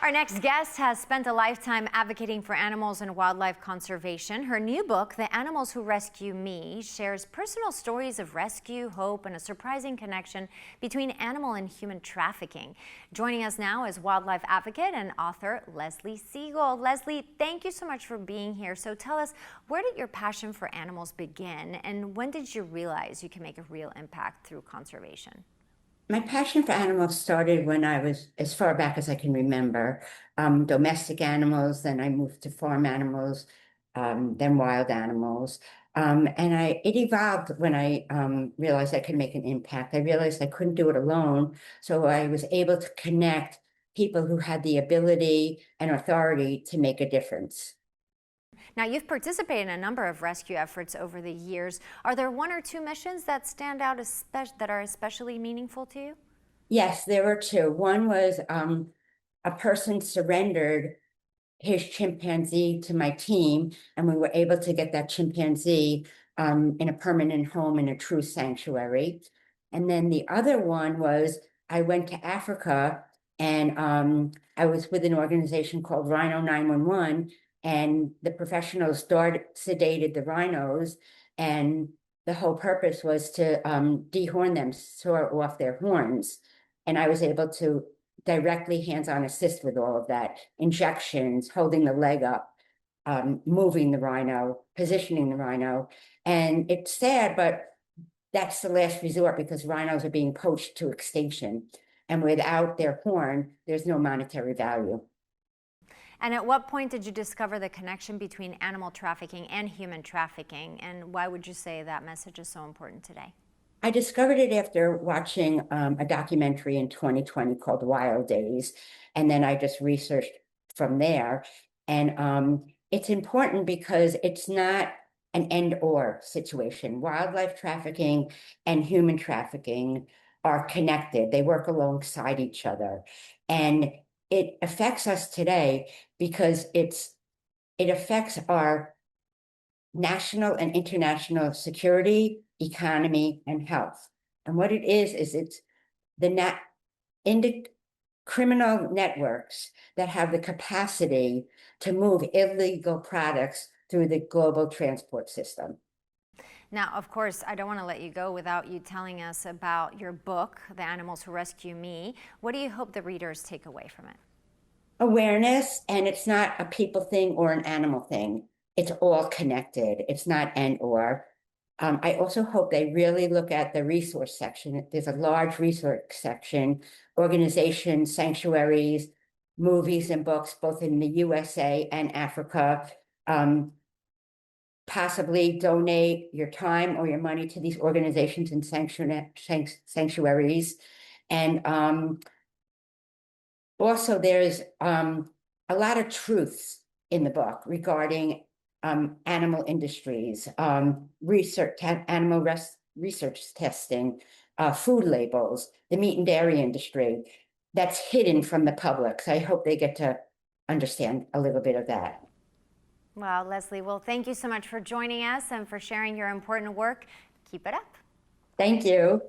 Our next guest has spent a lifetime advocating for animals and wildlife conservation. Her new book, The Animals Who Rescue Me, shares personal stories of rescue, hope, and a surprising connection between animal and human trafficking. Joining us now is wildlife advocate and author Leslie Siegel. Leslie, thank you so much for being here. So tell us, where did your passion for animals begin, and when did you realize you can make a real impact through conservation? My passion for animals started when I was as far back as I can remember. Domestic animals, then I moved to farm animals, then wild animals. It evolved when I realized I could make an impact. I realized I couldn't do it alone, so I was able to connect people who had the ability and authority to make a difference. Now, you've participated in a number of rescue efforts over the years. Are there one or two missions that stand out that are especially meaningful to you? Yes, there were two. One was a person surrendered his chimpanzee to my team, and we were able to get that chimpanzee in a permanent home in a true sanctuary. And then the other one was I went to Africa, and I was with an organization called Rhino 911, and the professionals sedated the rhinos, and the whole purpose was to dehorn them, saw off their horns. And I was able to directly hands-on assist with all of that, injections, holding the leg up, moving the rhino, positioning the rhino. And it's sad, but that's the last resort because rhinos are being poached to extinction. And without their horn, there's no monetary value. And at what point did you discover the connection between animal trafficking and human trafficking? And why would you say that message is so important today? I discovered it after watching a documentary in 2020 called Wild Days. And then I just researched from there. And it's important because it's not an end-or situation. Wildlife trafficking and human trafficking are connected. They work alongside each other. And it affects us today because it affects our national and international security, economy, and health. And what it is it's the criminal networks that have the capacity to move illegal products through the global transport system. Now, of course, I don't want to let you go without you telling us about your book, The Animals Who Rescue Me. What do you hope the readers take away from it? Awareness, and it's not a people thing or an animal thing. It's all connected. It's not and or. I also hope they really look at the resource section. There's a large resource section, organizations, sanctuaries, movies and books, both in the USA and Africa. Possibly donate your time or your money to these organizations and sanctuaries. And also there's a lot of truths in the book regarding animal industries, research testing, food labels, the meat and dairy industry that's hidden from the public. So I hope they get to understand a little bit of that. Well, Leslie, well, thank you so much for joining us and for sharing your important work. Keep it up. Thank you.